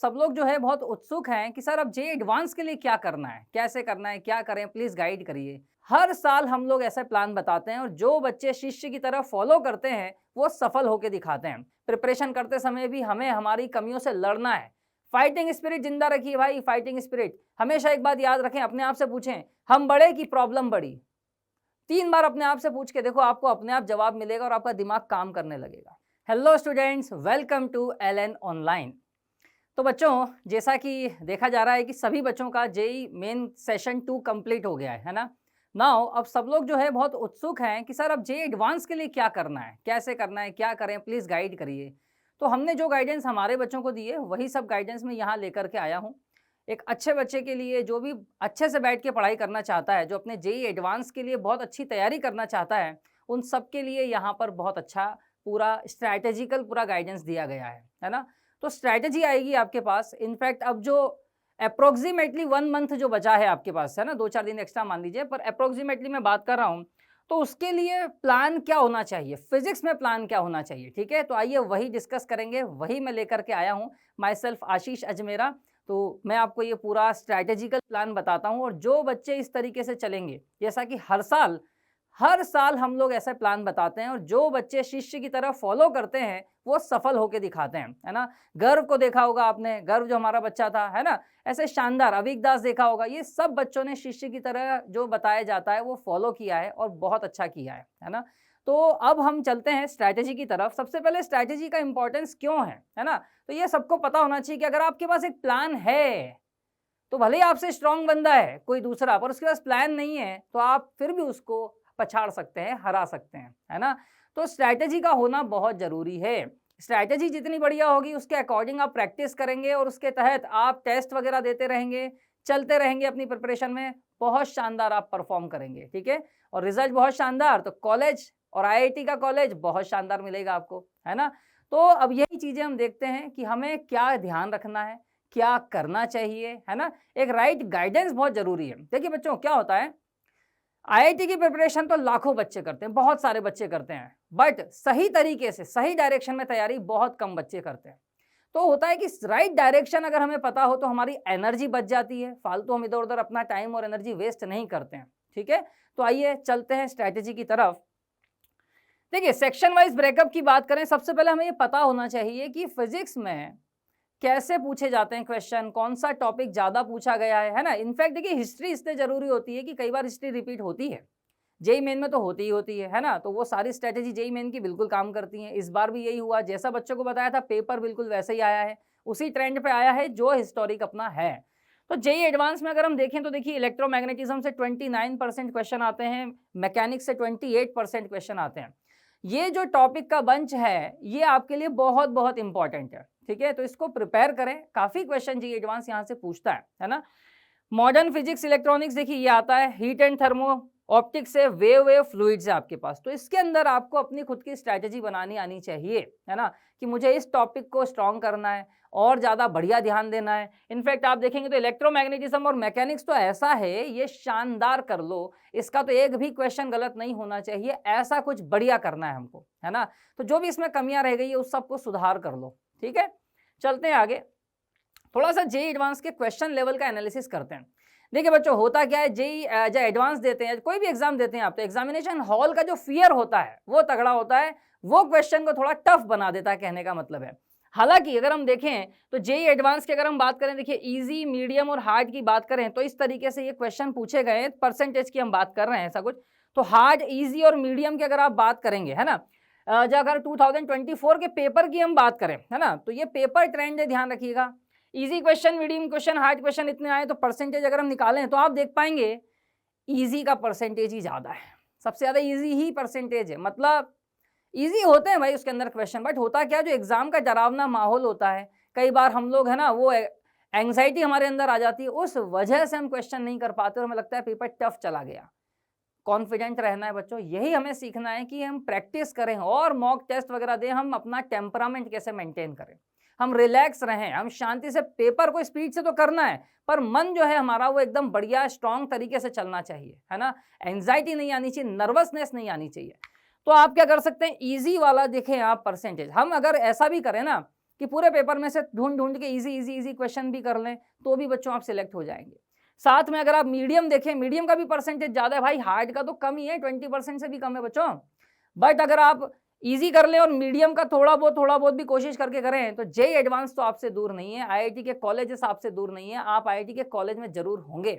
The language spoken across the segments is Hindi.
सब लोग जो है बहुत उत्सुक हैं कि सर अब जे एडवांस के लिए क्या करना है, कैसे करना है, क्या करें, प्लीज़ गाइड करिए। हर साल हम लोग ऐसा प्लान बताते हैं और जो बच्चे शिष्य की तरह फॉलो करते हैं, वो सफल होके दिखाते हैं। प्रिपरेशन करते समय भी हमें हमारी कमियों से लड़ना है। फाइटिंग स्पिरिट जिंदा रखिए भाई, फाइटिंग स्पिरिट। हमेशा एक बात याद रखें, अपने आप से पूछें, हम बड़े की प्रॉब्लम बड़ी? 3 बार अपने आप से पूछ के देखो, आपको अपने आप जवाब मिलेगा और आपका दिमाग काम करने लगेगा। Hello students, welcome to LN online. तो बच्चों, जैसा कि देखा जा रहा है कि सभी बच्चों का जेईई मेन सेशन 2 कंप्लीट हो गया है ना? नाउ अब सब लोग जो है बहुत उत्सुक हैं कि सर अब जेईई एडवांस के लिए क्या करना है, कैसे करना है, क्या करें, प्लीज़ गाइड करिए। तो हमने जो गाइडेंस हमारे बच्चों को दी है, वही सब गाइडेंस मैं यहाँ लेकर के आया हूँ। एक अच्छे बच्चे के लिए, जो भी अच्छे से बैठ के पढ़ाई करना चाहता है, जो अपने जेईई एडवांस के लिए बहुत अच्छी तैयारी करना चाहता है, उन सब के लिए यहाँ पर बहुत अच्छा पूरा स्ट्रैटेजिकल पूरा गाइडेंस दिया गया है ना? तो स्ट्रैटेजी आएगी आपके पास। इनफैक्ट अब जो अप्रोक्सीमेटली 1 मंथ जो बचा है आपके पास, है ना, 2-4 दिन एक्स्ट्रा मान लीजिए, पर अप्रोक्सीमेटली मैं बात कर रहा हूँ, तो उसके लिए प्लान क्या होना चाहिए, फिजिक्स में प्लान क्या होना चाहिए, ठीक है? तो आइए वही डिस्कस करेंगे, वही मैं लेकर के आया हूँ। माई सेल्फ आशीष अजमेरा। तो मैं आपको ये पूरा स्ट्रैटेजिकल प्लान बताता हूँ और जो बच्चे इस तरीके से चलेंगे, जैसा कि हर साल हम लोग ऐसा प्लान बताते हैं और जो बच्चे शिष्य की तरह फॉलो करते हैं, वो सफल होके दिखाते हैं, है ना? गर्व को देखा होगा आपने, गर्व जो हमारा बच्चा था, है ना? ऐसे शानदार अविक दास देखा होगा, ये सब बच्चों ने शिष्य की तरह जो बताया जाता है वो फॉलो किया है और बहुत अच्छा किया है ना? तो अब हम चलते हैं स्ट्रैटेजी की तरफ। सबसे पहले स्ट्रैटेजी का इंपॉर्टेंस क्यों है ना? तो ये सबको पता होना चाहिए कि अगर आपके पास एक प्लान है, तो भले ही आपसे स्ट्रॉन्ग बंदा है कोई दूसरा, पर उसके पास प्लान नहीं है, तो आप फिर भी उसको पछाड़ सकते हैं, हरा सकते हैं, है ना? तो स्ट्रैटेजी का होना बहुत ज़रूरी है। स्ट्रैटेजी जितनी बढ़िया होगी, उसके अकॉर्डिंग आप प्रैक्टिस करेंगे और उसके तहत आप टेस्ट वगैरह देते रहेंगे, चलते रहेंगे अपनी प्रिपरेशन में, बहुत शानदार आप परफॉर्म करेंगे, ठीक है? और रिजल्ट बहुत शानदार, तो कॉलेज और आईआईटी का कॉलेज बहुत शानदार मिलेगा आपको, है ना? तो अब यही चीज़ें हम देखते हैं कि हमें क्या ध्यान रखना है, क्या करना चाहिए, है ना? एक राइट गाइडेंस बहुत ज़रूरी है। देखिए बच्चों, क्या होता है, आईआईटी की प्रिपरेशन तो लाखों बच्चे करते हैं, बहुत सारे बच्चे करते हैं, बट सही तरीके से, सही डायरेक्शन में तैयारी बहुत कम बच्चे करते हैं। तो होता है कि राइट डायरेक्शन अगर हमें पता हो तो हमारी एनर्जी बच जाती है, फालतू हम इधर-उधर अपना टाइम और एनर्जी वेस्ट नहीं करते हैं, ठीक है? तो आइए चलते हैं स्ट्रैटेजी की तरफ। देखिए, सेक्शन वाइज ब्रेकअप की बात करें, सबसे पहले हमें ये पता होना चाहिए कि फिजिक्स में कैसे पूछे जाते हैं क्वेश्चन, कौन सा टॉपिक ज़्यादा पूछा गया है ना? इनफैक्ट देखिए, हिस्ट्री इसलिए ज़रूरी होती है कि कई बार हिस्ट्री रिपीट होती है। जेईई मेन में तो होती ही होती है ना? तो वो सारी स्ट्रैटेजी जेईई मेन की बिल्कुल काम करती हैं। इस बार भी यही हुआ, जैसा बच्चों को बताया था, पेपर बिल्कुल वैसे ही आया है, उसी ट्रेंड पे आया है जो हिस्टोरिक अपना है। तो जेईई एडवांस में अगर हम देखें तो देखिए, इलेक्ट्रोमैग्नेटिज्म से 29% क्वेश्चन आते हैं, मैकेनिक्स से 28% क्वेश्चन आते हैं। ये जो टॉपिक का बंच है, ये आपके लिए बहुत बहुत इंपॉर्टेंट है, ठीक है? तो इसको प्रिपेयर करें, काफ़ी क्वेश्चन जेईई एडवांस यहाँ से पूछता है ना? मॉडर्न फिजिक्स इलेक्ट्रॉनिक्स, देखिए ये आता है, हीट एंड थर्मो ऑप्टिक्स है, वेव फ्लूइड्स है आपके पास। तो इसके अंदर आपको अपनी खुद की स्ट्रैटेजी बनानी आनी चाहिए, है ना? कि मुझे इस टॉपिक को स्ट्रॉन्ग करना है और ज़्यादा बढ़िया ध्यान देना है। इनफैक्ट आप देखेंगे तो इलेक्ट्रोमैग्नेटिज्म और मैकेनिक्स तो ऐसा है, ये शानदार कर लो, इसका तो एक भी क्वेश्चन गलत नहीं होना चाहिए, ऐसा कुछ बढ़िया करना है हमको, है ना? तो जो भी इसमें कमियां रह गई है, उस सबको सुधार कर लो, ठीक है? चलते हैं आगे, थोड़ा सा जेईई एडवांस के क्वेश्चन लेवल का एनालिसिस करते हैं। देखिए बच्चों, होता क्या है, जेईई जब एडवांस देते हैं, कोई भी एग्जाम देते हैं आप, तो एग्जामिनेशन हॉल का जो फियर होता है वो तगड़ा होता है, वो क्वेश्चन को थोड़ा टफ बना देता है, कहने का मतलब है। हालांकि अगर हम देखें तो जेईई एडवांस की अगर हम बात करें, देखिए इजी, मीडियम और हार्ड की बात करें तो इस तरीके से ये क्वेश्चन पूछे गए हैं, परसेंटेज की हम बात कर रहे हैं ऐसा कुछ। तो हार्ड, इजी और मीडियम की अगर आप बात करेंगे, है ना, जो अगर 2024 के पेपर की हम बात करें, है ना, तो ये पेपर ट्रेंड है, ध्यान रखिएगा। Easy question, medium question, hard question इतने आए, तो परसेंटेज अगर हम निकालें तो आप देख पाएंगे इजी का परसेंटेज ही ज्यादा है, सबसे ज्यादा इजी ही परसेंटेज है। मतलब इजी होते हैं भाई उसके अंदर क्वेश्चन, बट होता क्या, जो एग्जाम का डरावना माहौल होता है, कई बार हम लोग, है ना, वो एंग्जाइटी हमारे अंदर आ जाती है, उस वजह से हम क्वेश्चन नहीं कर पाते और हमें लगता है पेपर टफ चला गया। कॉन्फिडेंट रहना है बच्चों, यही हमें सीखना है कि हम प्रैक्टिस करें और मॉक टेस्ट वगैरह दें, हम अपना टेम्परामेंट कैसे मेंटेन करें, हम रिलैक्स रहें, हम शांति से, पेपर को स्पीड से तो करना है, पर मन जो है हमारा वो एकदम बढ़िया स्ट्रॉन्ग तरीके से चलना चाहिए, है ना? एंजाइटी नहीं आनी चाहिए, नर्वसनेस नहीं आनी चाहिए। तो आप क्या कर सकते हैं, इजी वाला देखें आप परसेंटेज। हम अगर ऐसा भी करें ना, कि पूरे पेपर में से ढूंढ के इजी क्वेश्चन भी कर लें तो भी बच्चों आप सिलेक्ट हो जाएंगे। साथ में अगर आप मीडियम देखें, मीडियम का भी परसेंटेज ज़्यादा है भाई, हार्ड का तो कम ही है, 20% से भी कम है बच्चों। बट अगर आप इजी कर लें और मीडियम का थोड़ा बहुत भी कोशिश करके करें तो जेईई एडवांस तो आपसे दूर नहीं है, आईआईटी के कॉलेजेस आपसे दूर नहीं है, आप आईआईटी के कॉलेज में जरूर होंगे।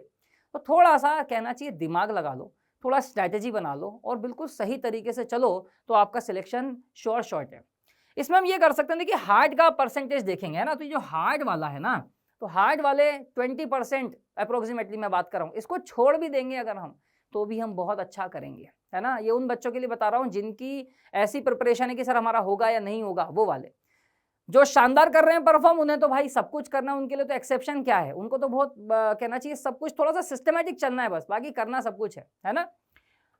तो थोड़ा सा कहना चाहिए दिमाग लगा लो, थोड़ा स्ट्रैटेजी बना लो और बिल्कुल सही तरीके से चलो तो आपका सिलेक्शन श्योर शॉट है। इसमें हम ये कर सकते हैं, देखिए हार्ड का परसेंटेज देखेंगे है ना, तो ये जो हार्ड वाला है ना, तो हार्ड वाले 20% अप्रोक्सीमेटली मैं बात कर रहा हूँ, इसको छोड़ भी देंगे अगर हम तो भी हम बहुत अच्छा करेंगे, है ना। ये उन बच्चों के लिए बता रहा हूँ जिनकी ऐसी प्रिपरेशन है कि सर हमारा होगा या नहीं होगा, वो वाले जो शानदार कर रहे हैं परफॉर्म, उन्हें तो भाई सब कुछ करना है, उनके लिए तो एक्सेप्शन क्या है, उनको तो बहुत कहना चाहिए सब कुछ थोड़ा सा सिस्टमेटिक चलना है बस, बाकी करना सब कुछ है ना।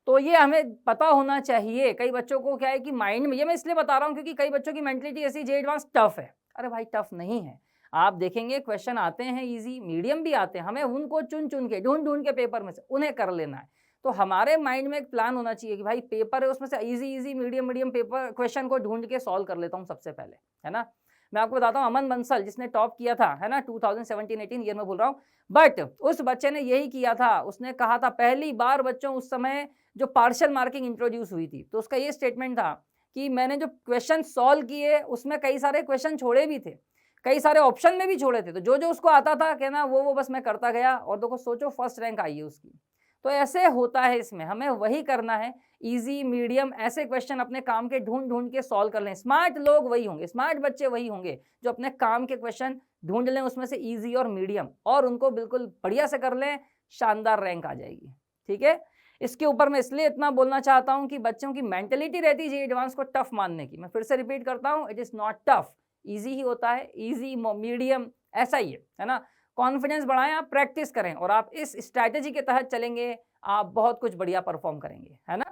तो ये हमें पता होना चाहिए। कई बच्चों को क्या है कि माइंड में, ये मैं इसलिए बता रहा हूँ क्योंकि कई बच्चों की मेंटलिटी ऐसी, जेईई एडवांस टफ है। अरे भाई टफ नहीं है, आप देखेंगे क्वेश्चन आते हैं इजी, मीडियम भी आते हैं, हमें उनको चुन के ढूंढ के पेपर में से उन्हें कर लेना है। तो हमारे माइंड में एक प्लान होना चाहिए कि भाई पेपर है उसमें से इजी मीडियम पेपर क्वेश्चन को ढूंढ के सॉल्व कर लेता हूँ सबसे पहले, है ना। मैं आपको बताता हूँ, अमन बंसल जिसने टॉप किया था, है ना, 2017-18 ईयर में बोल रहा हूँ, बट उस बच्चे ने यही किया था, उसने कहा था पहली बार बच्चों उस समय जो पार्शियल मार्किंग इंट्रोड्यूस हुई थी, तो उसका ये स्टेटमेंट था कि मैंने जो क्वेश्चन सॉल्व किए उसमें कई सारे क्वेश्चन छोड़े भी थे, कई सारे ऑप्शन में भी छोड़े थे, तो जो जो उसको आता था कहना वो बस मैं करता गया और देखो सोचो फर्स्ट रैंक आई है उसकी। तो ऐसे होता है, इसमें हमें वही करना है, इजी मीडियम ऐसे क्वेश्चन अपने काम के ढूंढ के सॉल्व कर लें। स्मार्ट लोग वही होंगे, स्मार्ट बच्चे वही होंगे जो अपने काम के क्वेश्चन ढूंढ लें उसमें से इजी और मीडियम, और उनको बिल्कुल बढ़िया से कर लें, शानदार रैंक आ जाएगी। ठीक है, इसके ऊपर मैं इसलिए इतना बोलना चाहता हूं कि बच्चों की मेंटेलिटी रहती है जेईई एडवांस को टफ मानने की। मैं फिर से रिपीट करता हूं, it is not tough, easy ही होता है, इजी मीडियम ऐसा ही है ना। कॉन्फिडेंस बढ़ाएं, आप प्रैक्टिस करें और आप इस स्ट्रैटेजी के तहत चलेंगे, आप बहुत कुछ बढ़िया परफॉर्म करेंगे, है ना।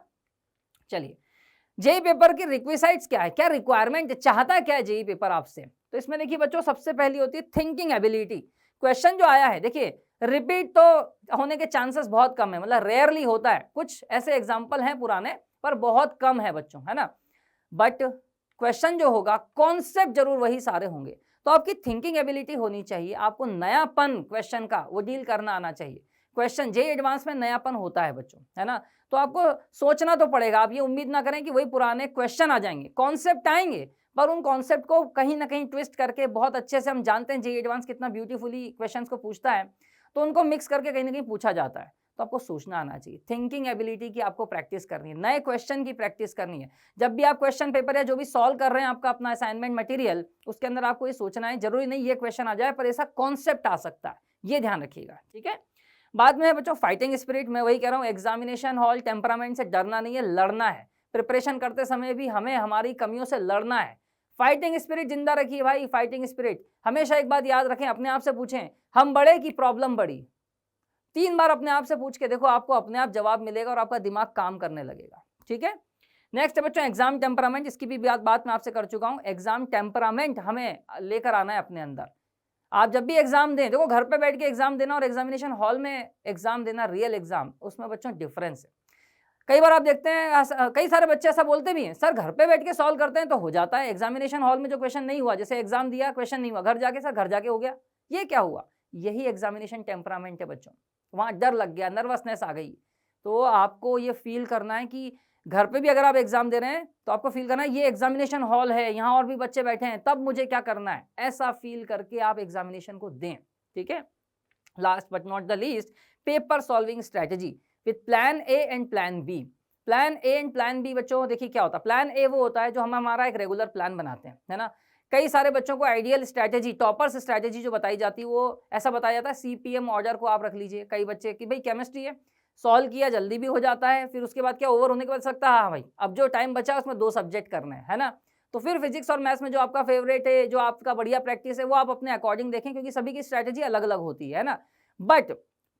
चलिए, जेईई पेपर की रिक्विसाइट्स क्या है, क्या रिक्वायरमेंट चाहता है, क्या है जेईई पेपर आपसे। तो इसमें देखिए बच्चों, सबसे पहली होती है थिंकिंग एबिलिटी। क्वेश्चन जो आया है, देखिए रिपीट तो होने के चांसेस बहुत कम है, मतलब रेयरली होता है, कुछ ऐसे एग्जाम्पल हैं पुराने पर बहुत कम है बच्चों, है ना। बट क्वेश्चन जो होगा कॉन्सेप्ट जरूर वही सारे होंगे, तो आपकी थिंकिंग एबिलिटी होनी चाहिए, आपको नयापन क्वेश्चन का वो डील करना आना चाहिए। क्वेश्चन जेईई एडवांस में नयापन होता है बच्चों, है ना, तो आपको सोचना तो पड़ेगा। आप ये उम्मीद ना करें कि वही पुराने क्वेश्चन आ जाएंगे, कॉन्सेप्ट आएंगे, पर उन कॉन्सेप्ट को कहीं ना कहीं ट्विस्ट करके बहुत अच्छे से, हम जानते हैं जेईई एडवांस कितना ब्यूटीफुली क्वेश्चंस को पूछता है, तो उनको मिक्स करके कहीं ना कहीं पूछा जाता है। तो आपको सोचना आना चाहिए, थिंकिंग एबिलिटी की आपको प्रैक्टिस करनी है, नए क्वेश्चन की प्रैक्टिस करनी है। जब भी आप क्वेश्चन पेपर या जो भी सॉल्व कर रहे हैं आपका अपना असाइनमेंट मटेरियल, उसके अंदर आपको ये सोचना है, जरूरी नहीं ये क्वेश्चन आ जाए पर ऐसा कॉन्सेप्ट आ सकता है, ये ध्यान रखिएगा। ठीक है, बाद में है बच्चों फाइटिंग स्पिरिट। मैं वही कह रहा हूँ, एग्जामिनेशन हॉल टेम्परामेंट से डरना नहीं है, लड़ना है। प्रिपरेशन करते समय भी हमें हमारी कमियों से लड़ना है। फाइटिंग स्पिरिट जिंदा रखिए भाई, फाइटिंग स्पिरिट। हमेशा एक बात याद रखें, अपने आप से पूछें हम बड़े की प्रॉब्लम बड़ी, 3 बार अपने आप से पूछ के देखो, आपको अपने आप जवाब मिलेगा और आपका दिमाग काम करने लगेगा। ठीक है, नेक्स्ट है बच्चों एग्जाम टेम्परामेंट। इसकी भी बात मैं आपसे कर चुका हूँ, एग्जाम टेम्परामेंट हमें लेकर आना है अपने अंदर। आप जब भी एग्जाम दें, देखो घर पे बैठ के एग्जाम देना और एग्जामिनेशन हॉल में एग्जाम देना, रियल एग्जाम, उसमें बच्चों डिफरेंस है। कई बार आप देखते हैं कई सारे बच्चे ऐसा बोलते भी हैं, सर घर पे बैठ के सॉल्व करते हैं तो हो जाता है, एग्जामिनेशन हॉल में जो क्वेश्चन नहीं हुआ, जैसे एग्जाम दिया क्वेश्चन नहीं हुआ, घर जाके सर घर जाके हो गया, ये क्या हुआ। यही एग्जामिनेशन टेम्परामेंट है बच्चों, वहाँ डर लग गया, नर्वसनेस आ गई। तो आपको ये फील करना है कि घर पे भी अगर आप एग्जाम दे रहे हैं तो आपको फील करना है ये एग्जामिनेशन हॉल है, यहाँ और भी बच्चे बैठे हैं, तब मुझे क्या करना है, ऐसा फील करके आप एग्जामिनेशन को दें। ठीक है, last but not the least, paper solving strategy with plan A and plan B. Plan A and plan B बच्चों देखिए क्या होता है। प्लान ए वो होता है जो हम हमारा एक रेगुलर प्लान बनाते हैं, है ना। कई सारे बच्चों को आइडियल स्ट्रैटेजी, टॉपर्स स्ट्रैटेजी जो बताई जाती है, वो ऐसा बताया जाता है सीपीएम ऑर्डर को आप रख लीजिए। कई बच्चे कि भाई केमिस्ट्री है, सॉल्व किया जल्दी भी हो जाता है, फिर उसके बाद क्या ओवर होने के बाद सकता है हाँ भाई अब जो टाइम बचा उसमें 2 सब्जेक्ट करने हैं, है ना। तो फिर फिजिक्स और मैथ्स में जो आपका फेवरेट है, जो आपका बढ़िया प्रैक्टिस है, वो आप अपने अकॉर्डिंग देखें, क्योंकि सभी की स्ट्रैटेजी अलग अलग होती है ना। बट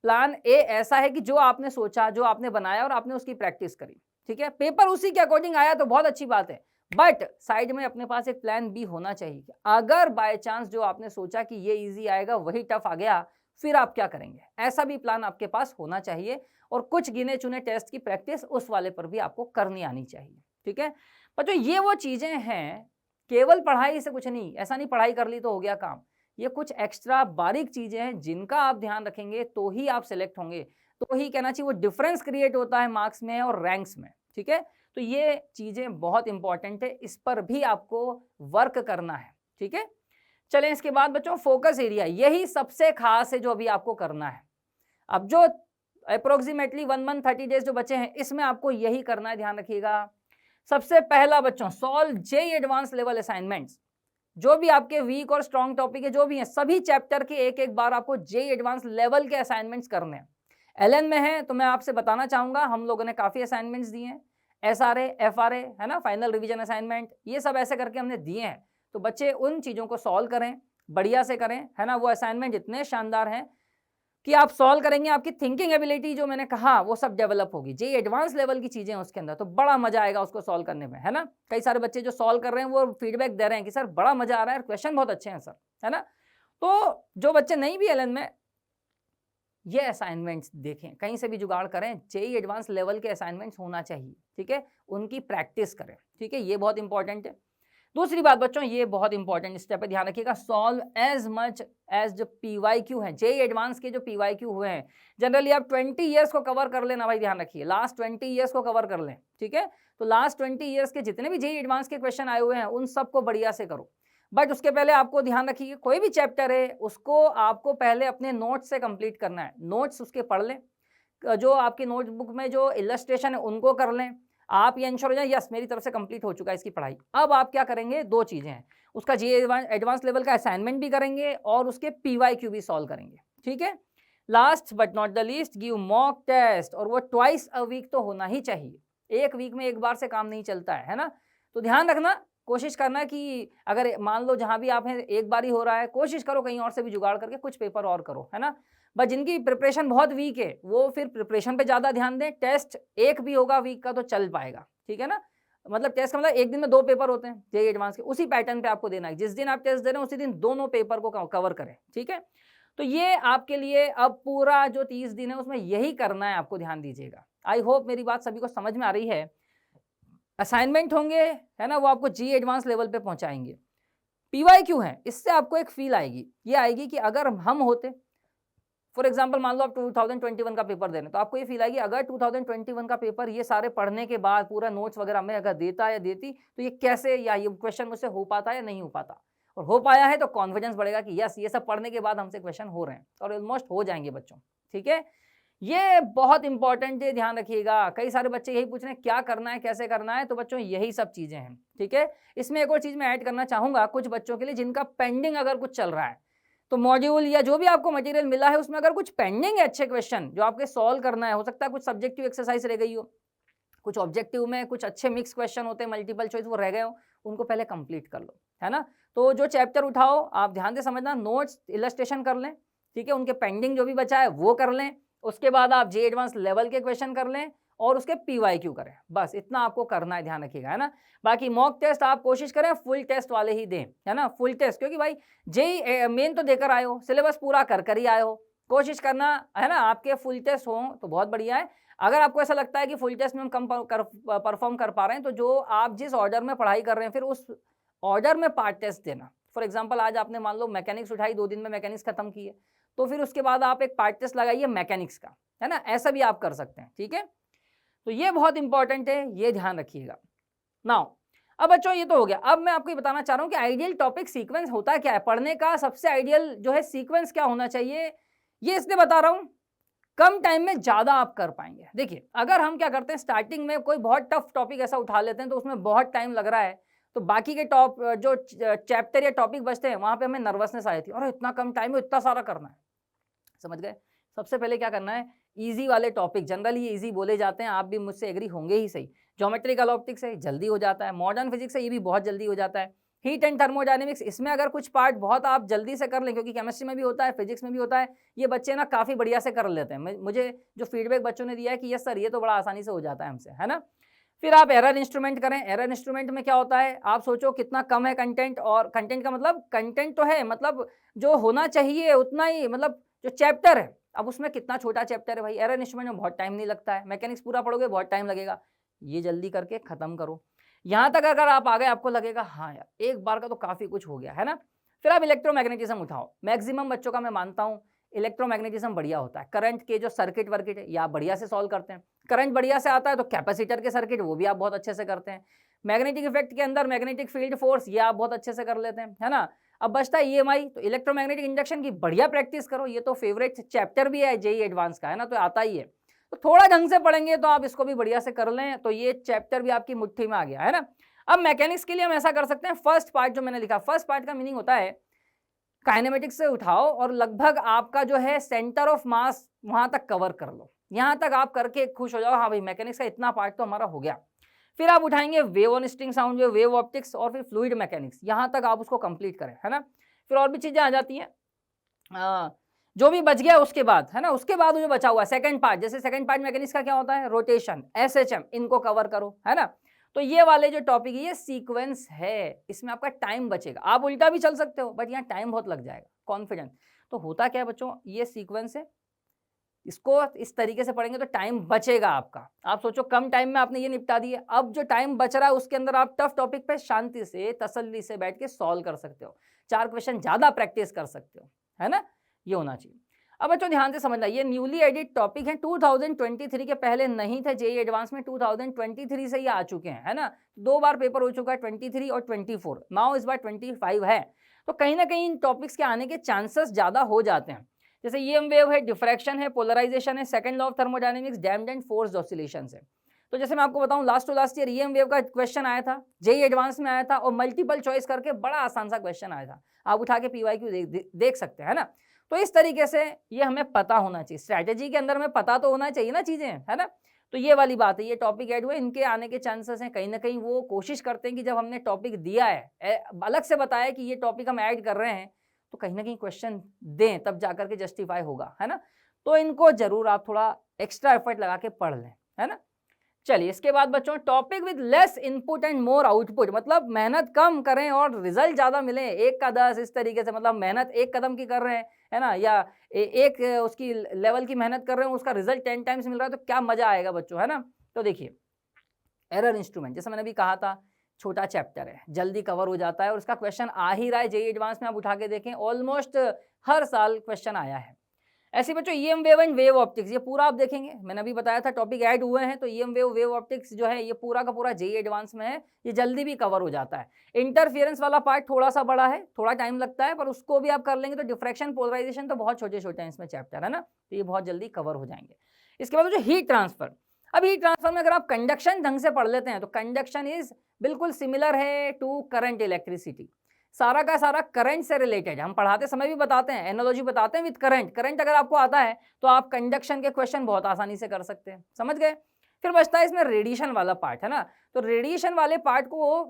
प्लान ए ऐसा है कि जो आपने सोचा, जो आपने बनाया और आपने उसकी प्रैक्टिस करी, ठीक है, पेपर उसी के अकॉर्डिंग आया तो बहुत अच्छी बात है, बट साइड में अपने पास एक प्लान बी होना चाहिए। अगर बाय चांस जो आपने सोचा कि ये इजी आएगा वही टफ आ गया, फिर आप क्या करेंगे, ऐसा भी प्लान आपके पास होना चाहिए। और कुछ गिने चुने टेस्ट की प्रैक्टिस उस वाले पर भी आपको करनी आनी चाहिए। ठीक है बच्चों, ये वो चीजें हैं केवल पढ़ाई से कुछ नहीं, ऐसा नहीं पढ़ाई कर ली तो हो गया काम। ये कुछ एक्स्ट्रा बारीक चीजें हैं जिनका आप ध्यान रखेंगे तो ही आप सिलेक्ट होंगे, तो ही कहना चाहिए वो डिफरेंस क्रिएट होता है मार्क्स में और रैंक्स में, ठीक है। तो ये चीजें बहुत इंपॉर्टेंट है, इस पर भी आपको वर्क करना है, ठीक है। चलें इसके बाद बच्चों फोकस एरिया, यही सबसे खास है जो अभी आपको करना है। अब जो अप्रोक्सीमेटली 1 मंथ 30 डेज जो बचे हैं, इसमें आपको यही करना है, ध्यान रखिएगा। सबसे पहला बच्चों, solve JEE advance level assignments. जो भी आपके वीक और स्ट्रॉन्ग टॉपिक है, जो भी हैं, सभी चैप्टर के एक एक बार आपको जेईई एडवांस लेवल के असाइनमेंट्स करने हैं। एलएन में है तो मैं आपसे बताना चाहूंगा, हम लोगों ने काफी असाइनमेंट्स दिए हैं, एसआरए, एफआरए है ना, फाइनल रिवीजन असाइनमेंट, ये सब ऐसे करके हमने दिए हैं। तो बच्चे उन चीजों को सॉल्व करें, बढ़िया से करें, है ना। वो असाइनमेंट इतने शानदार हैं कि आप सॉल्व करेंगे, आपकी थिंकिंग एबिलिटी जो मैंने कहा वो सब डेवलप होगी। जेईई एडवांस लेवल की चीजें हैं उसके अंदर, तो बड़ा मजा आएगा उसको सॉल्व करने में, है ना। कई सारे बच्चे जो सॉल्व कर रहे हैं वो फीडबैक दे रहे हैं कि सर बड़ा मजा आ रहा है, क्वेश्चन बहुत अच्छे हैं सर, है ना। तो जो बच्चे नहीं भी एलएन में, ये असाइनमेंट्स देखें, कहीं से भी जुगाड़ करें, जेईई एडवांस लेवल के असाइनमेंट्स होना चाहिए, ठीक है, उनकी प्रैक्टिस करें, ठीक है, ये बहुत इंपॉर्टेंट है। दूसरी बात बच्चों, ये बहुत इंपॉर्टेंट स्टेप है, ध्यान रखिएगा, सॉल्व एज मच एज जो पीवाईक्यू है, जेईई एडवांस के जो पीवाईक्यू हुए हैं, जनरली आप 20 ईयर्स को कवर कर लेना भाई, ध्यान रखिए, लास्ट 20 ईयर्स को कवर कर लें, ठीक है। तो लास्ट 20 ईयर्स के जितने भी जेईई एडवांस के क्वेश्चन आए हुए हैं उन सबको बढ़िया से करो। बट उसके पहले आपको ध्यान रखिए, कोई भी चैप्टर है उसको आपको पहले अपने नोट्स से कंप्लीट करना है, नोट्स उसके पढ़ लें, जो आपकी नोटबुक में जो इलस्ट्रेशन है उनको कर लें, आप ये इंश्योर हो जाए यस मेरी तरफ से कंप्लीट हो चुका है इसकी पढ़ाई। अब आप क्या करेंगे, दो चीजें हैं, उसका जेईई एडवांस लेवल का असाइनमेंट भी करेंगे और उसके पीवाईक्यू भी सॉल्व करेंगे, ठीक है। Last but not the least, give mock test, और वो ट्वाइस अ वीक तो होना ही चाहिए, एक वीक में एक बार से काम नहीं चलता है ना। तो ध्यान रखना, कोशिश करना कि अगर मान लो जहां भी आप हैं एक बार ही हो रहा है, कोशिश करो कहीं और से भी जुगाड़ करके कुछ पेपर और करो, है ना। बट जिनकी प्रिपरेशन बहुत वीक है वो फिर प्रिपरेशन पे ज़्यादा ध्यान दें, टेस्ट एक भी होगा वीक का तो चल पाएगा, ठीक है ना। मतलब टेस्ट का मतलब एक दिन में 2 पेपर होते हैं जेईई एडवांस के, उसी पैटर्न पे आपको देना है, जिस दिन आप टेस्ट दे रहे हैं उसी दिन दोनों पेपर को कवर करें, ठीक है। तो ये आपके लिए अब पूरा जो 30 दिन है उसमें यही करना है, आपको ध्यान दीजिएगा। आई होप मेरी बात सभी को समझ में आ रही है। असाइनमेंट होंगे, है ना, वो आपको जेईई एडवांस लेवल पे पहुंचाएंगे। पीवाईक्यू है, इससे आपको एक फील आएगी, ये आएगी कि अगर हम होते, फॉर एग्जाम्पल मान लो आप 2021 का पेपर दे रहे हैं, तो आपको ये फील आएगी अगर 2021 का पेपर ये सारे पढ़ने के बाद पूरा नोट्स वगैरह में अगर देता या देती तो ये कैसे, या ये क्वेश्चन मुझसे हो पाता या नहीं हो पाता, और हो पाया है तो कॉन्फिडेंस बढ़ेगा कि यस ये सब पढ़ने के बाद हमसे क्वेश्चन हो रहे हैं और ऑलमोस्ट हो जाएंगे बच्चों, ठीक है। ये बहुत इंपॉर्टेंट है, ध्यान रखिएगा। कई सारे बच्चे यही पूछ रहे हैं क्या करना है, कैसे करना है, तो बच्चों यही सब चीजें हैं, ठीक है। इसमें एक और चीज मैं ऐड करना चाहूंगा, कुछ बच्चों के लिए जिनका पेंडिंग अगर कुछ चल रहा है, तो मॉड्यूल या जो भी आपको मटेरियल मिला है उसमें अगर कुछ पेंडिंग है अच्छे क्वेश्चन जो आपके सॉल्व करना है, हो सकता है कुछ सब्जेक्टिव एक्सरसाइज रह गई हो, कुछ ऑब्जेक्टिव में कुछ अच्छे मिक्स क्वेश्चन होते हैं मल्टीपल चॉइस वो रह गए हो, उनको पहले कंप्लीट कर लो, है ना। तो जो चैप्टर उठाओ आप ध्यान से समझना, नोट्स इलस्ट्रेशन कर लें, ठीक है, उनके पेंडिंग जो भी बचा है वो कर लें, उसके बाद आप जेईई एडवांस लेवल के क्वेश्चन कर लें और उसके पीवाईक्यू करें, बस इतना आपको करना है, ध्यान रखिएगा, है ना। बाकी मॉक टेस्ट आप कोशिश करें फुल टेस्ट वाले ही दें, है ना, फुल टेस्ट, क्योंकि भाई जेईई मेन तो देकर आए हो, सिलेबस पूरा कर ही आए हो, कोशिश करना, है ना, आपके फुल टेस्ट हो तो बहुत बढ़िया है। अगर आपको ऐसा लगता है कि फुल टेस्ट में हम कम परफॉर्म कर पा रहे हैं, तो जो आप जिस ऑर्डर में पढ़ाई कर रहे हैं फिर उस ऑर्डर में पार्ट टेस्ट देना। फॉर एग्जाम्पल आज आपने मान लो मैकेनिक्स उठाई, 2 दिन में मैकेनिक्स खत्म की है, तो फिर उसके बाद आप एक पार्ट टेस्ट लगाइए मैकेनिक्स का, है ना, ऐसा भी आप कर सकते हैं, ठीक है। तो ये बहुत इंपॉर्टेंट है, ये ध्यान रखिएगा। नाउ अब बच्चों ये तो हो गया, अब मैं आपको ये बताना चाह रहा हूँ कि आइडियल टॉपिक सीक्वेंस होता क्या है, पढ़ने का सबसे आइडियल जो है सीक्वेंस क्या होना चाहिए, ये इसलिए बता रहा हूँ कम टाइम में ज्यादा आप कर पाएंगे। देखिए अगर हम क्या करते हैं स्टार्टिंग में कोई बहुत टफ टॉपिक ऐसा उठा लेते हैं तो उसमें बहुत टाइम लग रहा है, तो बाकी के टॉप जो चैप्टर या टॉपिक बचते हैं वहां पे हमें नर्वसनेस आई थी, और इतना कम टाइम में इतना सारा करना है, समझ गए। सबसे पहले क्या करना है, इजी वाले टॉपिक, जनरली ये इजी बोले जाते हैं, आप भी मुझसे एग्री होंगे ही सही। ज्योमेट्रिकल ऑप्टिक्स से जल्दी हो जाता है, मॉडर्न फिजिक्स से ये भी बहुत जल्दी हो जाता है, हीट एंड थर्मोडायनेमिक्स इसमें अगर कुछ पार्ट बहुत आप जल्दी से कर लें, क्योंकि केमिस्ट्री में भी होता है फिजिक्स में भी होता है, ये बच्चे ना काफ़ी बढ़िया से कर लेते हैं। मुझे जो फीडबैक बच्चों ने दिया है कि यस सर ये तो बड़ा आसानी से हो जाता है हमसे, है ना। फिर आप एरर इंस्ट्रूमेंट करें, एरर इंस्ट्रूमेंट में क्या होता है, आप सोचो कितना कम है कंटेंट, और कंटेंट का मतलब कंटेंट तो है, मतलब जो होना चाहिए उतना ही, मतलब जो चैप्टर है अब उसमें कितना छोटा चैप्टर है भाई, एरर इंस्ट्रूमेंट में बहुत टाइम नहीं लगता है, मैकेनिक्स पूरा पढ़ोगे बहुत टाइम लगेगा, ये जल्दी करके खत्म करो। यहाँ तक अगर आप आ गए, आपको लगेगा हाँ यार एक बार का तो काफी कुछ हो गया है ना। फिर आप इलेक्ट्रोमैग्नेटिज्म उठाओ। मैक्सिमम बच्चों का मैं मानता हूँ इलेक्ट्रोमैग्नेटिज्म बढ़िया होता है। करंट के जो सर्किट वर्किट है ये आप बढ़िया से सॉल्व करते हैं। करंट बढ़िया से आता है तो कैपेसिटर के सर्किट वो भी आप बहुत अच्छे से करते हैं। मैग्नेटिक इफेक्ट के अंदर मैग्नेटिक फील्ड फोर्स ये आप बहुत अच्छे से कर लेते हैं, है ना। अब बचता है ईएमआई, तो इलेक्ट्रोमैग्नेटिक इंडक्शन की बढ़िया प्रैक्टिस करो। ये तो फेवरेट चैप्टर भी है जेई एडवांस का, है ना, तो आता ही है। तो थोड़ा ढंग से पढ़ेंगे तो आप इसको भी बढ़िया से कर लें तो ये चैप्टर भी आपकी मुट्ठी में आ गया, है ना। अब मैकेनिक्स के लिए हम ऐसा कर सकते हैं, फर्स्ट पार्ट जो मैंने लिखा, फर्स्ट पार्ट का मीनिंग होता है काइनेमेटिक्स से उठाओ और लगभग आपका जो है सेंटर ऑफ मास वहां तक कवर कर लो। यहां तक आप करके खुश हो जाओ, हाँ भाई मैकेनिक्स का इतना पार्ट तो हमारा हो गया। फिर आप उठाएंगे wave on string sound wave, wave optics और फिर फ्लूइड मैकेनिक्स, यहां तक आप उसको कंप्लीट करें, है ना। फिर और भी चीजें आ जाती हैं, जो भी बच गया उसके बाद, है ना, उसके बाद जो बचा हुआ सेकंड पार्ट, जैसे सेकंड पार्ट मैकेनिक्स का क्या होता है, रोटेशन, एसएचएम, इनको कवर करो, है ना। तो ये वाले जो टॉपिक है ये सीक्वेंस है, इसमें आपका टाइम बचेगा। आप उल्टा भी चल सकते हो बट यहाँ टाइम बहुत लग जाएगा, कॉन्फिडेंट। तो होता क्या है बच्चों, ये सीक्वेंस है, इसको इस तरीके से पढ़ेंगे तो टाइम बचेगा आपका। आप सोचो कम टाइम में आपने ये निपटा दिया, अब जो टाइम बच रहा है उसके अंदर आप टफ टॉपिक पे शांति से तसल्ली से बैठ के सॉल्व कर सकते हो, 4 क्वेश्चन ज्यादा प्रैक्टिस कर सकते हो, है ना। ये होना चाहिए। अब बच्चों ध्यान से समझना, ये न्यूली एडिट टॉपिक है, 2023 के पहले नहीं थे जेई एडवांस में, 2023 से ये आ चुके हैं, है ना। 2 बार पेपर हो चुका है, 23 और 24, नाउ इस बार 25 है। तो कहीं ना कहीं इन टॉपिक्स के आने के चांसेस ज्यादा हो जाते हैं। जैसे ईएम वेव है, डिफ्रैक्शन है, पोलराइजेशन है, second law of thermodynamics, damped and forced oscillations है। तो जैसे मैं आपको बताऊं, last to last year EM wave का क्वेश्चन आया था, जेई एडवांस में आया था और मल्टीपल चॉइस करके बड़ा आसान सा क्वेश्चन आया था, आप उठा के पीवाईक्यू देख सकते हैं, है ना। तो इस तरीके से ये हमें पता होना चाहिए, स्ट्रैटेजी के अंदर में पता तो होना चाहिए ना चीजें, है ना। तो ये वाली बात है, ये टॉपिक ऐड हुए, इनके आने के चांसेस हैं। कहीं ना कहीं वो कोशिश करते हैं कि जब हमने टॉपिक दिया है, अलग से बताया कि ये टॉपिक हम ऐड कर रहे हैं, तो कहीं ना कहीं क्वेश्चन दें, तब जाकर के जस्टिफाई होगा, है ना। तो इनको जरूर आप थोड़ा एक्स्ट्रा एफर्ट लगा के पढ़ लें, है ना। चलिए इसके बाद बच्चों, topic with less input and more output, मतलब मेहनत कम करें और रिजल्ट ज्यादा मिले, 1 का 10 इस तरीके से, मतलब मेहनत 1 कदम की कर रहे हैं, है ना, या एक उसकी लेवल की मेहनत कर रहे हैं, उसका रिजल्ट 10 टाइम्स मिल रहा है, तो क्या मजा आएगा बच्चों, है ना। तो देखिए एरर इंस्ट्रूमेंट, जैसे मैंने अभी कहा था, छोटा चैप्टर है, जल्दी कवर हो जाता है और उसका क्वेश्चन आ ही रहा है जेई एडवांस में, आप उठा के देखें ऑलमोस्ट हर साल क्वेश्चन आया है। ऐसे बच्चों EM wave and wave optics, ये पूरा आप देखेंगे, मैंने अभी बताया था टॉपिक ऐड हुए हैं, तो ईएम वेव वेव ऑप्टिक्स जो है ये पूरा का पूरा जेई एडवांस में है, ये जल्दी भी कवर हो जाता है। इंटरफियरेंस वाला पार्ट थोड़ा सा बड़ा है, थोड़ा टाइम लगता है, पर उसको भी आप कर लेंगे। तो डिफ्रैक्शन, पोलराइजेशन तो बहुत छोटे छोटे हैं इसमें चैप्टर, है ना, तो ये बहुत जल्दी कवर हो जाएंगे। इसके बाद जो हीट ट्रांसफर, अब हीट ट्रांसफर में अगर आप कंडक्शन ढंग से पढ़ लेते हैं तो कंडक्शन इज बिल्कुल सिमिलर है टू करंट इलेक्ट्रिसिटी, सारा का सारा करंट से रिलेटेड। हम पढ़ाते समय भी बताते हैं, एनालॉजी बताते हैं विद करंट। करंट अगर आपको आता है तो आप कंडक्शन के क्वेश्चन बहुत आसानी से कर सकते हैं, समझ गए। फिर बचता है इसमें रेडिएशन वाला पार्ट, है ना। तो रेडिएशन वाले पार्ट को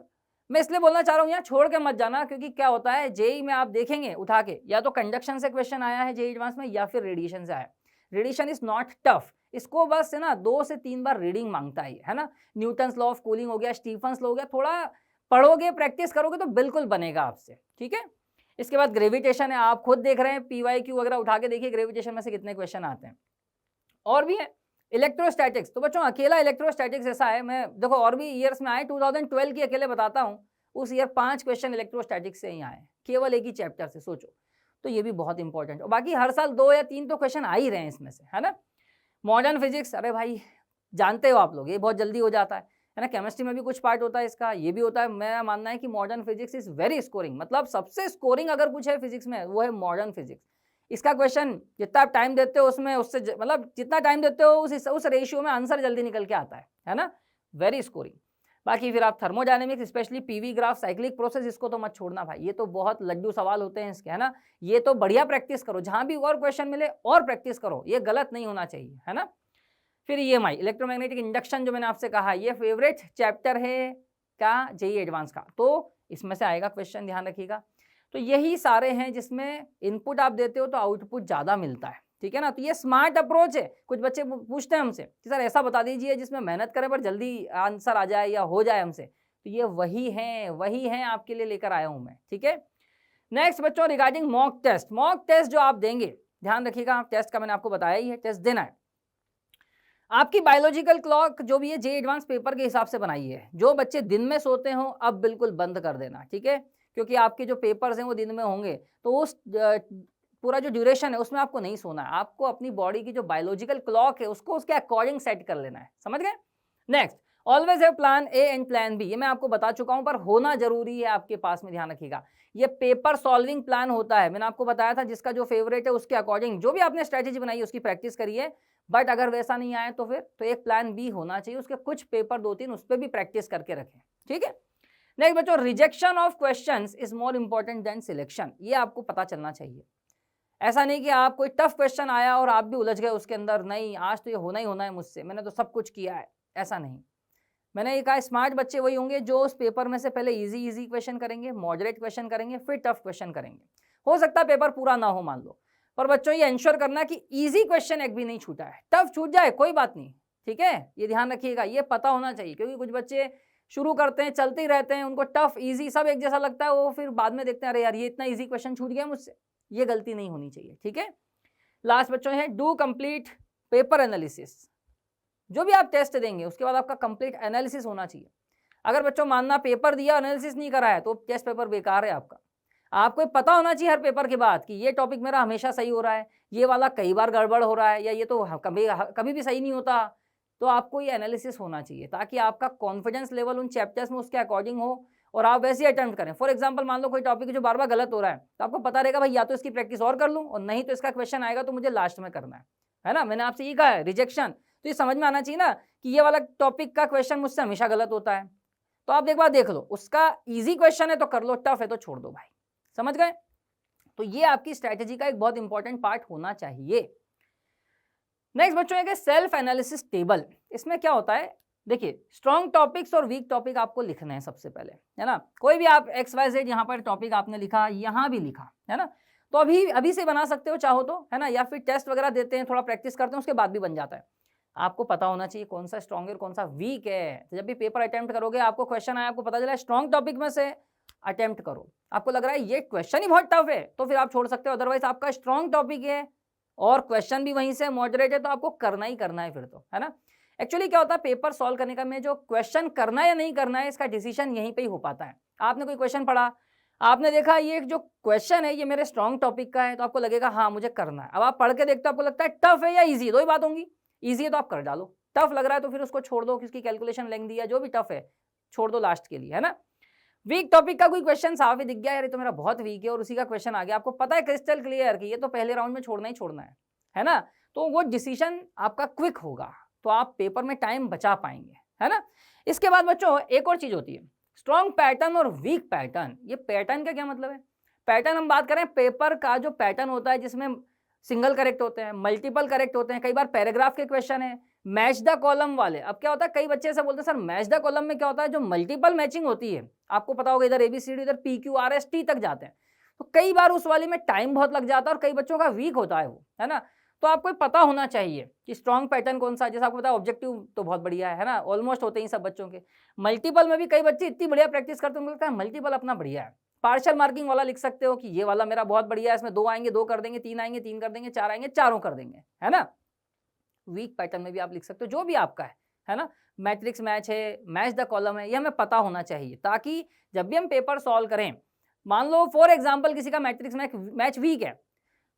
मैं इसलिए बोलना चाह रहा हूँ, यहाँ छोड़ के मत जाना, क्योंकि क्या होता है जेई में आप देखेंगे उठा के, या तो कंडक्शन से क्वेश्चन आया है जेई एडवांस में, या फिर रेडिएशन से आया। रेडिएशन इज नॉट टफ, इसको बस है ना 2 से 3 बार रीडिंग मांगता है ना। न्यूटन्स लॉ ऑफ कूलिंग हो गया, स्टीफन्स लॉ हो गया, थोड़ा पढ़ोगे प्रैक्टिस करोगे तो बिल्कुल बनेगा आपसे, ठीक है। इसके बाद ग्रेविटेशन है, आप खुद देख रहे हैं, पीवाईक्यू वगैरह उठा के देखिए ग्रेविटेशन में से कितने क्वेश्चन आते हैं। और भी है इलेक्ट्रोस्टैटिक्स, तो बच्चों अकेला इलेक्ट्रोस्टैटिक्स ऐसा है, मैं देखो और भी ईयर्स में आए, 2012 की अकेले बताता हूँ, उस ईयर 5 क्वेश्चन इलेक्ट्रोस्टैटिक्स से ही आए, केवल एक ही चैप्टर से, सोचो। तो ये भी बहुत इंपॉर्टेंट है। बाकी हर साल 2 या 3 तो क्वेश्चन आ ही रहे हैं इसमें से, है ना। मॉडर्न फिजिक्स, अरे भाई जानते हो आप लोग, ये बहुत जल्दी हो जाता है ना। केमिस्ट्री में भी कुछ पार्ट होता है इसका, ये भी होता है। मेरा मानना है कि modern physics is very scoring, मतलब सबसे स्कोरिंग अगर कुछ है फिजिक्स में वो है मॉडर्न फिजिक्स। इसका क्वेश्चन जितना आप टाइम देते हो उसमें, उससे मतलब जितना टाइम देते हो उस रेशियो में आंसर जल्दी निकल के आता है ना, वेरी स्कोरिंग। बाकी फिर आप thermodynamics, specially PV graph, cyclic process, इसको तो मत छोड़ना भाई, ये तो बहुत लड्डू सवाल होते हैं इसके, है ना। ये तो बढ़िया प्रैक्टिस करो, जहां भी और क्वेश्चन मिले और प्रैक्टिस करो, ये गलत नहीं होना चाहिए, है ना। फिर ईएमआई, इलेक्ट्रोमैग्नेटिक इंडक्शन, जो मैंने आपसे कहा ये फेवरेट चैप्टर है का जेई एडवांस का, तो इसमें से आएगा क्वेश्चन, ध्यान रखिएगा। तो यही सारे हैं जिसमें इनपुट आप देते हो तो आउटपुट ज्यादा मिलता है, ठीक है ना। तो ये स्मार्ट अप्रोच है। कुछ बच्चे पूछते हैं हमसे कि सर ऐसा बता दीजिए जिसमें मेहनत करें पर जल्दी आंसर आ जाए या हो जाए हमसे, तो ये वही है आपके लिए लेकर आया हूं मैं, ठीक है। नेक्स्ट बच्चों, regarding mock test, mock test जो आप देंगे, ध्यान रखिएगा, टेस्ट का मैंने आपको बताया ही है, टेस्ट देना है। आपकी बायोलॉजिकल क्लॉक जो भी है जे एडवांस पेपर के हिसाब से बनाई है। जो बच्चे दिन में सोते हो अब बिल्कुल बंद कर देना, ठीक है? क्योंकि आपके जो पेपर्स हैं वो दिन में होंगे, तो उस पूरा जो ड्यूरेशन है उसमें आपको नहीं सोना है। आपको अपनी बॉडी की जो बायोलॉजिकल क्लॉक है उसको उसके अकॉर्डिंग सेट कर लेना है, समझ गए? Next, always have plan A and plan B. ये मैं आपको बता चुका हूं पर होना जरूरी है आपके पास में, ध्यान रखिएगा। ये पेपर सॉल्विंग प्लान होता है, मैंने आपको बताया था जिसका जो फेवरेट है उसके अकॉर्डिंग जो भी आपने स्ट्रेटेजी बनाई है उसकी प्रैक्टिस करिए। बट अगर वैसा नहीं आए तो फिर तो एक प्लान बी होना चाहिए, उसके कुछ पेपर 2-3 उस पर भी प्रैक्टिस करके रखें, ठीक है? नेक्स्ट बच्चों, rejection of questions is more important than selection. ये आपको पता चलना चाहिए। ऐसा नहीं कि आप कोई टफ क्वेश्चन आया और आप भी उलझ गए उसके अंदर, नहीं आज तो ये होना ही होना है मुझसे, मैंने तो सब कुछ किया है, ऐसा नहीं। मैंने ये कहा स्मार्ट बच्चे वही होंगे जो उस पेपर में से पहले इजी क्वेश्चन करेंगे, मॉडरेट क्वेश्चन करेंगे, फिर टफ क्वेश्चन करेंगे। हो सकता है पेपर पूरा ना हो मान लो, पर बच्चों ये इंश्योर करना कि इजी क्वेश्चन एक भी नहीं छूटा है। टफ छूट जाए कोई बात नहीं, ठीक है? ये ध्यान रखिएगा, ये पता होना चाहिए, क्योंकि कुछ बच्चे शुरू करते हैं चलते ही रहते हैं, उनको टफ इजी सब एक जैसा लगता है, वो फिर बाद में देखते हैं अरे यार ये इतना इजी क्वेश्चन छूट गया मुझसे। ये गलती नहीं होनी चाहिए, ठीक है? लास्ट बच्चों है डू कंप्लीट पेपर एनालिसिस। जो भी आप टेस्ट देंगे उसके बाद आपका कंप्लीट एनालिसिस होना चाहिए। अगर बच्चों मानना पेपर दिया एनालिसिस नहीं करा है तो टेस्ट पेपर बेकार है आपका। आपको पता होना चाहिए हर पेपर के बाद कि ये टॉपिक मेरा हमेशा सही हो रहा है, ये वाला कई बार गड़बड़ हो रहा है, या ये तो कभी कभी भी सही नहीं होता। तो आपको ये एनालिसिस होना चाहिए ताकि आपका कॉन्फिडेंस लेवल उन चैप्टर्स में उसके अकॉर्डिंग हो और आप वैसे ही अटेम्प्ट करें। फॉर एग्जाम्पल मान लो कोई टॉपिक जो बार बार गलत हो रहा है तो आपको पता रहेगा भाई या तो इसकी प्रैक्टिस और कर लूँ और नहीं तो इसका क्वेश्चन आएगा तो मुझे लास्ट में करना है ना? मैंने आपसे ये कहा है रिजेक्शन, तो ये समझ में आना चाहिए ना कि ये वाला टॉपिक का क्वेश्चन मुझसे हमेशा गलत होता है। तो आप एक बार देख लो, उसका इजी क्वेश्चन है तो कर लो, टफ है तो छोड़ दो भाई, समझ गए? तो ये आपकी स्ट्रैटेजी का एक बहुत इंपॉर्टेंट पार्ट होना चाहिए। नेक्स्ट बच्चों है सेल्फ एनालिसिस टेबल। इसमें क्या होता है, देखिए स्ट्रॉन्ग टॉपिक्स और वीक टॉपिक आपको लिखना है सबसे पहले, है ना? कोई भी आप XYZ यहाँ पर टॉपिक आपने लिखा, यहाँ भी लिखा, है ना? तो अभी से बना सकते हो चाहो तो, है ना? या फिर टेस्ट वगैरह देते हैं, थोड़ा प्रैक्टिस करते हैं, उसके बाद भी बन जाता है। आपको पता होना चाहिए कौन सा स्ट्रॉन्ग है और कौन सा वीक है। तो जब भी पेपर अटेम्प्ट करोगे, आपको क्वेश्चन आया, आपको पता चला स्ट्रॉन्ग टॉपिक में से अटेम्प्ट करो, आपको लग रहा है ये क्वेश्चन ही बहुत टफ है तो फिर आप छोड़ सकते हो। अदरवाइज आपका स्ट्रॉन्ग टॉपिक है और क्वेश्चन भी वहीं से मॉडरेट है तो आपको करना ही करना है फिर तो, है ना? एक्चुअली क्या होता है पेपर सॉल्व करने का में जो क्वेश्चन करना है या नहीं करना है इसका डिसीजन यहीं पे ही हो पाता है। आपने कोई क्वेश्चन पढ़ा, आपने देखा ये जो क्वेश्चन है ये मेरे स्ट्रॉन्ग टॉपिक का है तो आपको लगेगा हाँ मुझे करना है। अब आप पढ़ के देखते हो आपको लगता है टफ है या ईजी, दो ही बात होंगी। ईजी है तो आप कर डालो, टफ लग रहा है तो फिर उसको छोड़ दो, किसकी कैलकुलेशन लेंगी या जो भी टफ है छोड़ दो लास्ट के लिए, है ना? वीक टॉपिक का कोई क्वेश्चन साफ ही दिख गया यार ये तो मेरा बहुत वीक है और उसी का क्वेश्चन आ गया, आपको पता है क्रिस्टल क्लियर कि ये तो पहले राउंड में छोड़ना ही छोड़ना है ना? तो वो डिसीजन आपका क्विक होगा तो आप पेपर में टाइम बचा पाएंगे, है ना? इसके बाद बच्चों एक और चीज होती है स्ट्रॉन्ग पैटर्न और वीक पैटर्न। ये पैटर्न का क्या मतलब है? पैटर्न हम बात करें पेपर का जो पैटर्न होता है जिसमें सिंगल करेक्ट होते हैं, मल्टीपल करेक्ट होते हैं, कई बार पैराग्राफ के क्वेश्चन है, मैच द कॉलम वाले। अब क्या होता है कई बच्चे ऐसे बोलते हैं सर मैच द कॉलम में क्या होता है, जो मल्टीपल मैचिंग होती है आपको पता होगा इधर ABCD इधर PQRST तक जाते हैं, तो कई बार उस वाली में टाइम बहुत लग जाता है और कई बच्चों का वीक होता है वो, है ना? तो आपको पता होना चाहिए कि स्ट्रॉन्ग पैटर्न कौन सा है। जैसे आपको पता है ऑब्जेक्टिव तो बहुत बढ़िया है ना, ऑलमोस्ट होते हैं सब बच्चों के। मल्टीपल में भी कई बच्चे इतनी बढ़िया प्रैक्टिस करते हैं, उनको लगता है मल्टीपल अपना बढ़िया है। पार्शियल मार्किंग वाला लिख सकते हो कि ये वाला मेरा बहुत बढ़िया है, इसमें 2 आएंगे 2 कर देंगे, 3 आएंगे 3 कर देंगे, 4 आएंगे 4 कर देंगे, है ना? वीक पैटर्न में भी आप लिख सकते हो जो भी आपका है ना? मैट्रिक्स मैच है, मैच द कॉलम है, ये हमें पता होना चाहिए ताकि जब भी हम पेपर सॉल्व करें, मान लो फॉर एग्जाम्पल किसी का मैट्रिक्स मैच वीक है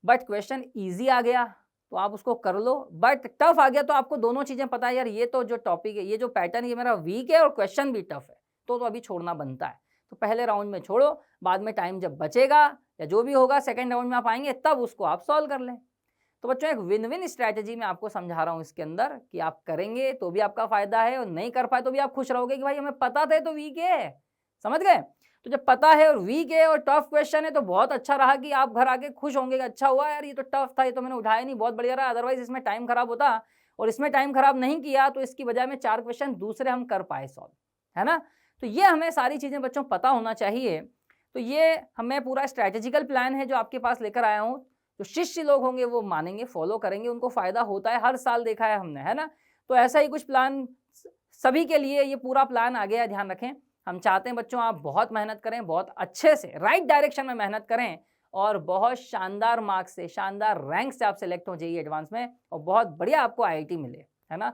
बट क्वेश्चन ईजी आ गया तो आप उसको कर लो, बट टफ आ गया तो आपको दोनों चीजें पता है यार ये तो जो टॉपिक है ये जो पैटर्न ये मेरा वीक है और क्वेश्चन भी टफ है, तो अभी छोड़ना बनता है। तो पहले राउंड में छोड़ो, बाद में टाइम जब बचेगा या जो भी होगा सेकंड राउंड में आप आएंगे तब उसको आप सॉल्व कर लें। तो बच्चों एक विन विन स्ट्रैटेजी मैं आपको समझा रहा हूँ इसके अंदर कि आप करेंगे तो भी आपका फायदा है और नहीं कर पाए तो भी आप खुश रहोगे कि भाई हमें पता था तो वीक है, समझ गए? तो जब पता है और वीक है और टफ क्वेश्चन है तो बहुत अच्छा रहा कि आप घर आके खुश होंगे कि अच्छा हुआ यार ये तो टफ था, ये तो मैंने उठाया नहीं, बहुत बढ़िया रहा, अदरवाइज इसमें टाइम खराब होता और इसमें टाइम खराब नहीं किया तो इसकी बजाय में 4 क्वेश्चन दूसरे हम कर पाए सॉल्व, है ना? तो ये हमें सारी चीजें बच्चों पता होना चाहिए। तो ये हमें पूरा स्ट्रैटेजिकल प्लान है जो आपके पास लेकर आया हूँ, जो शिष्य लोग होंगे वो मानेंगे, फॉलो करेंगे, उनको फायदा होता है, हर साल देखा है हमने, है ना? तो ऐसा ही कुछ प्लान सभी के लिए ये पूरा प्लान आ गया है, ध्यान रखें। हम चाहते हैं बच्चों आप बहुत मेहनत करें, बहुत अच्छे से राइट डायरेक्शन में मेहनत करें और बहुत शानदार मार्क्स से, शानदार रैंक से आप सिलेक्ट हो JEE एडवांस में और बहुत बढ़िया आपको IIT मिले। है ना?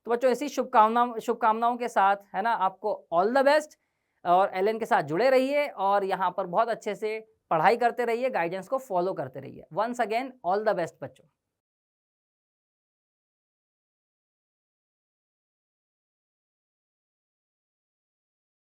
तो बच्चों ऐसी शुभकामनाओं के साथ, है ना, आपको ऑल द बेस्ट और एलन के साथ जुड़े रहिए और यहाँ पर बहुत अच्छे से पढ़ाई करते रहिए, गाइडेंस को फॉलो करते रहिए। Once again all the best बच्चों।